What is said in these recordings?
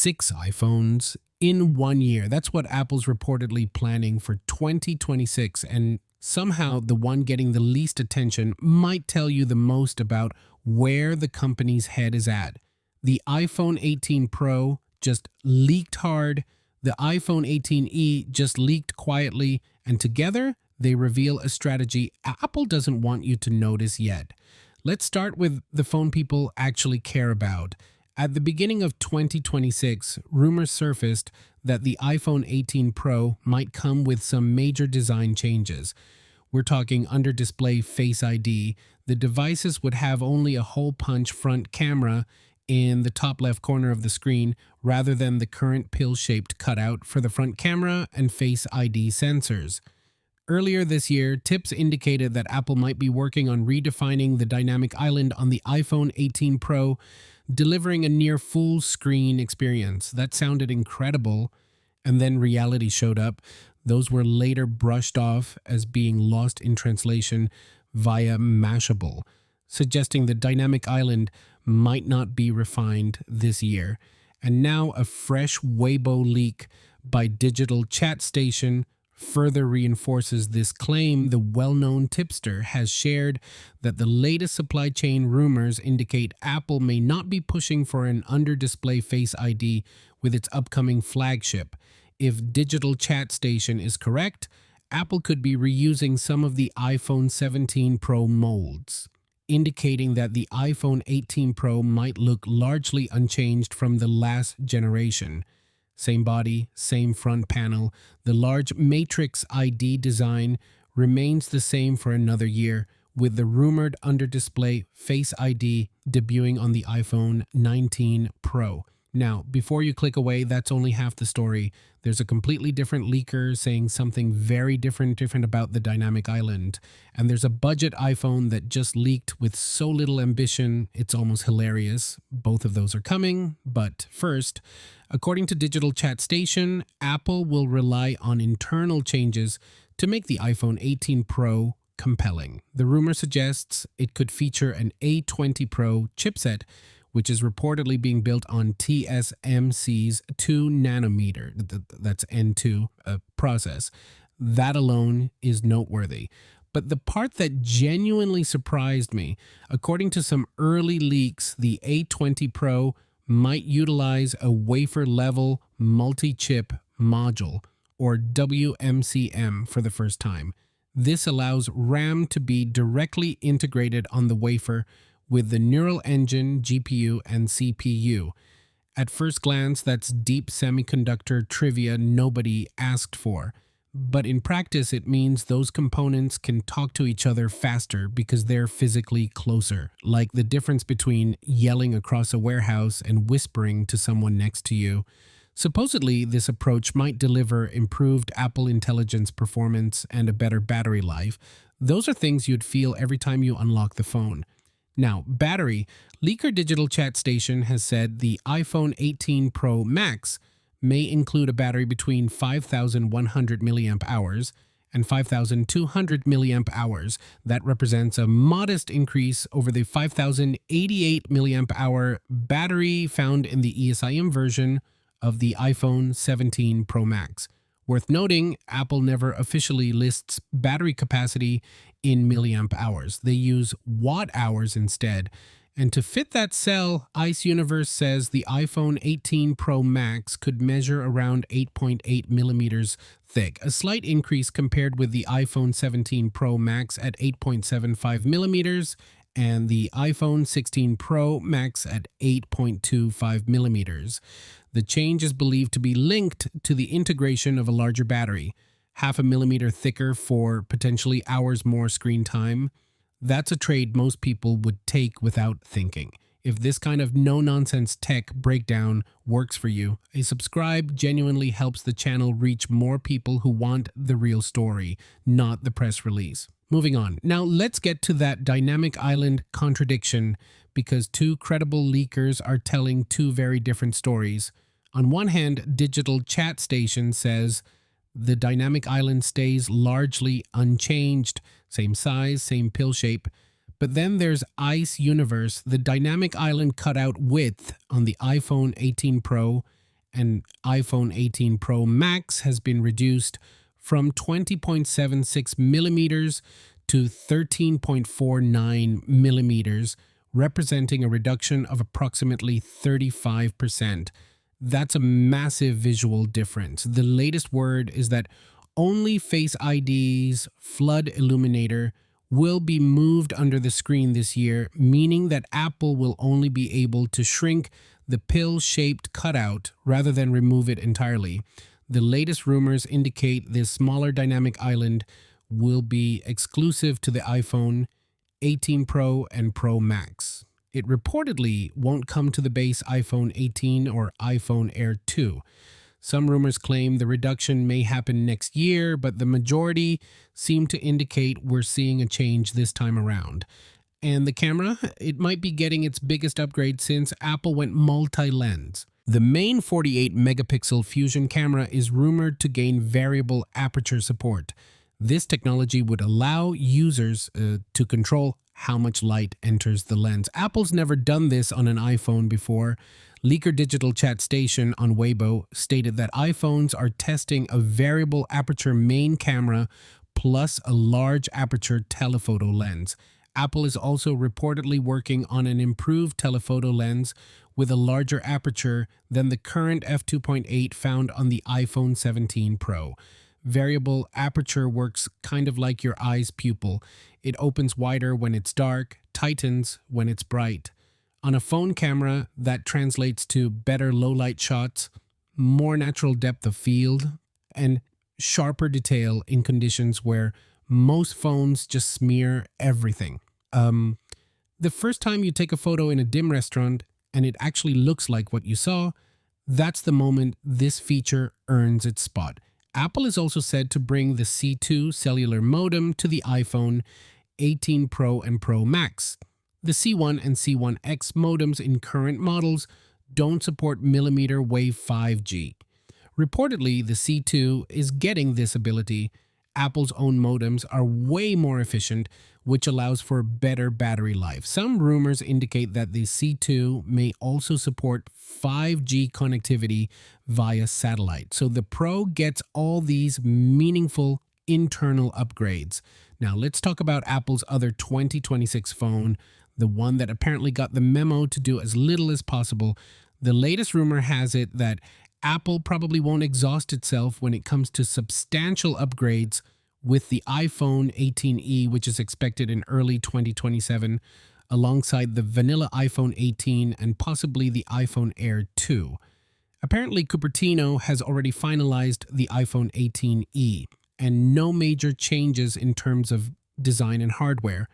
6 iPhones in 1 year. That's what Apple's reportedly planning for 2026. And somehow the one getting the least attention might tell you the most about where the company's head is at. The iPhone 18 Pro just leaked hard. The iPhone 18e just leaked quietly. And together, they reveal a strategy Apple doesn't want you to notice yet. Let's start with the phone people actually care about. At the beginning of 2026, rumors surfaced that the iPhone 18 Pro might come with some major design changes. We're talking under-display Face ID. The devices would have only a hole-punch front camera in the top left corner of the screen rather than the current pill-shaped cutout for the front camera and Face ID sensors. Earlier this year, tips indicated that Apple might be working on redefining the dynamic island on the iPhone 18 Pro, delivering a near full screen experience. That sounded incredible, and then reality showed up. Those were later brushed off as being lost in translation via Mashable, suggesting the dynamic island might not be refined this year. And now a fresh Weibo leak by Digital Chat Station further reinforces this claim. The well-known tipster has shared that the latest supply chain rumors indicate Apple may not be pushing for an under-display Face ID with its upcoming flagship. If Digital Chat Station is correct, Apple could be reusing some of the iPhone 17 Pro molds, indicating that the iPhone 18 Pro might look largely unchanged from the last generation. Same body, same front panel. The large Matrix ID design remains the same for another year, with the rumored under-display Face ID debuting on the iPhone 19 Pro. Now, before you click away, that's only half the story. There's a completely different leaker saying something very different about the dynamic island. And there's a budget iPhone that just leaked with so little ambition, it's almost hilarious. Both of those are coming. But first, according to Digital Chat Station, Apple will rely on internal changes to make the iPhone 18 Pro compelling. The rumor suggests it could feature an A20 Pro chipset, which is reportedly being built on TSMC's 2 nanometer, that's N2 process. That alone is noteworthy. But the part that genuinely surprised me, according to some early leaks, the A20 Pro might utilize a wafer-level multi-chip module, or WMCM, for the first time. This allows RAM to be directly integrated on the wafer with the neural engine, GPU, and CPU. At first glance, that's deep semiconductor trivia nobody asked for. But in practice, it means those components can talk to each other faster because they're physically closer, like the difference between yelling across a warehouse and whispering to someone next to you. Supposedly, this approach might deliver improved Apple Intelligence performance and a better battery life. Those are things you'd feel every time you unlock the phone. Now, battery. Leaker Digital Chat Station has said the iPhone 18 Pro Max may include a battery between 5,100 milliamp hours and 5,200 milliamp hours. That represents a modest increase over the 5,088 milliamp hour battery found in the ESIM version of the iPhone 17 Pro Max. Worth noting, Apple never officially lists battery capacity in milliamp hours. They use watt hours instead. And to fit that cell, IceUniverse says the iPhone 18 Pro Max could measure around 8.8 millimeters thick, a slight increase compared with the iPhone 17 Pro Max at 8.75 millimeters and the iPhone 16 Pro Max at 8.25 millimeters. The change is believed to be linked to the integration of a larger battery, 0.5 millimeter thicker for potentially hours more screen time. That's a trade most people would take without thinking. If this kind of no-nonsense tech breakdown works for you, a subscribe genuinely helps the channel reach more people who want the real story, not the press release. Moving on. Now let's get to that dynamic island contradiction, because two credible leakers are telling two very different stories. On one hand, Digital Chat Station says the dynamic island stays largely unchanged, same size, same pill shape. But then there's IceUniverse, the dynamic island cutout width on the iPhone 18 Pro and iPhone 18 Pro Max has been reduced from 20.76 millimeters to 13.49 millimeters, representing a reduction of approximately 35%. That's a massive visual difference. The latest word is that only Face ID's flood illuminator will be moved under the screen this year, meaning that Apple will only be able to shrink the pill-shaped cutout rather than remove it entirely. The latest rumors indicate this smaller dynamic island will be exclusive to the iPhone 18 Pro and Pro Max. It reportedly won't come to the base iPhone 18 or iPhone Air 2. Some rumors claim the reduction may happen next year, but the majority seem to indicate we're seeing a change this time around. And the camera, it might be getting its biggest upgrade since Apple went multi-lens. The main 48 megapixel Fusion camera is rumored to gain variable aperture support. This technology would allow users to control how much light enters the lens. Apple's never done this on an iPhone before. Leaker Digital Chat Station on Weibo stated that iPhones are testing a variable aperture main camera plus a large aperture telephoto lens. Apple is also reportedly working on an improved telephoto lens with a larger aperture than the current f2.8 found on the iPhone 17 Pro. Variable aperture works kind of like your eye's pupil. It opens wider when it's dark, tightens when it's bright. On a phone camera, that translates to better low-light shots, more natural depth of field, and sharper detail in conditions where most phones just smear everything. The first time you take a photo in a dim restaurant and it actually looks like what you saw, that's the moment this feature earns its spot. Apple is also said to bring the C2 cellular modem to the iPhone 18 Pro and Pro Max. The C1 and C1X modems in current models don't support mmWave 5G. Reportedly, the C2 is getting this ability. Apple's own modems are way more efficient, which allows for better battery life. Some rumors indicate that the C2 may also support 5G connectivity via satellite. So the Pro gets all these meaningful internal upgrades. Now let's talk about Apple's other 2026 phone, the one that apparently got the memo to do as little as possible. The latest rumor has it that Apple probably won't exhaust itself when it comes to substantial upgrades with the iPhone 18e, which is expected in early 2027, alongside the vanilla iPhone 18 and possibly the iPhone Air 2. Apparently, Cupertino has already finalized the iPhone 18e, and no major changes in terms of design and hardware.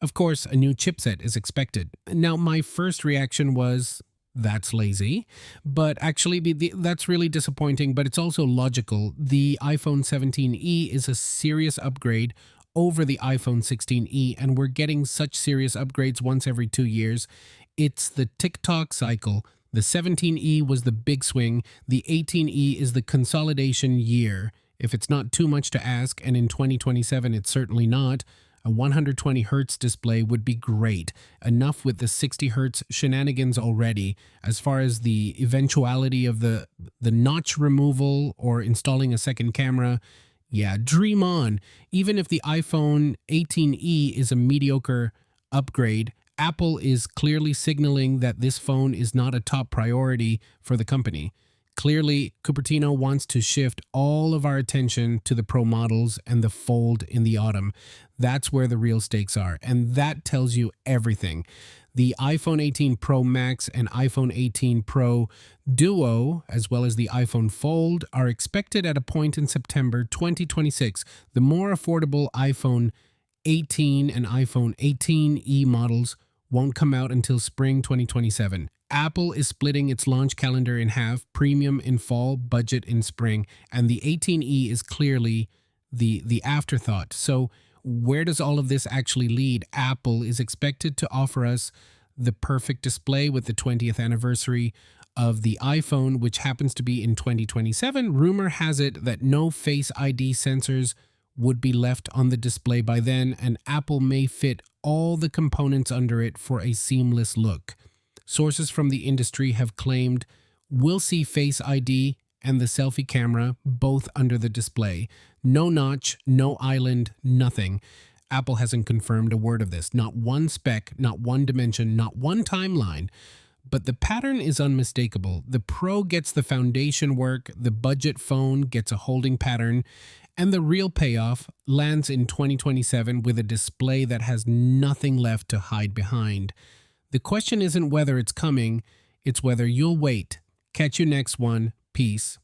Of course, a new chipset is expected. Now, my first reaction was, that's lazy, but actually that's really disappointing, but it's also logical. The iPhone 17e is a serious upgrade over the iPhone 16e, and we're getting such serious upgrades once every 2 years. It's the TikTok cycle. The 17e was the big swing. The 18e is the consolidation year. If it's not too much to ask, and in 2027 it's certainly not, a 120 Hz display would be great. Enough with the 60 Hz shenanigans already. As far as the eventuality of the notch removal or installing a second camera, yeah, dream on. Even if the iPhone 18e is a mediocre upgrade, Apple is clearly signaling that this phone is not a top priority for the company. Clearly, Cupertino wants to shift all of our attention to the Pro models and the Fold in the autumn. That's where the real stakes are, and that tells you everything. The iPhone 18 Pro Max and iPhone 18 Pro Duo, as well as the iPhone Fold, are expected at a point in September 2026. The more affordable iPhone 18 and iPhone 18e models won't come out until spring 2027. Apple is splitting its launch calendar in half, premium in fall, budget in spring, and the 18e is clearly the afterthought. So where does all of this actually lead? Apple is expected to offer us the perfect display with the 20th anniversary of the iPhone, which happens to be in 2027. Rumor has it that no Face ID sensors would be left on the display by then, and Apple may fit all the components under it for a seamless look. Sources from the industry have claimed We'll see Face ID and the selfie camera both under the display. No notch, no island, nothing. Apple hasn't confirmed a word of this. Not one spec, not one dimension, not one timeline. But the pattern is unmistakable. The Pro gets the foundation work, the budget phone gets a holding pattern, and the real payoff lands in 2027 with a display that has nothing left to hide behind. The question isn't whether it's coming, it's whether you'll wait. Catch you next one. Peace.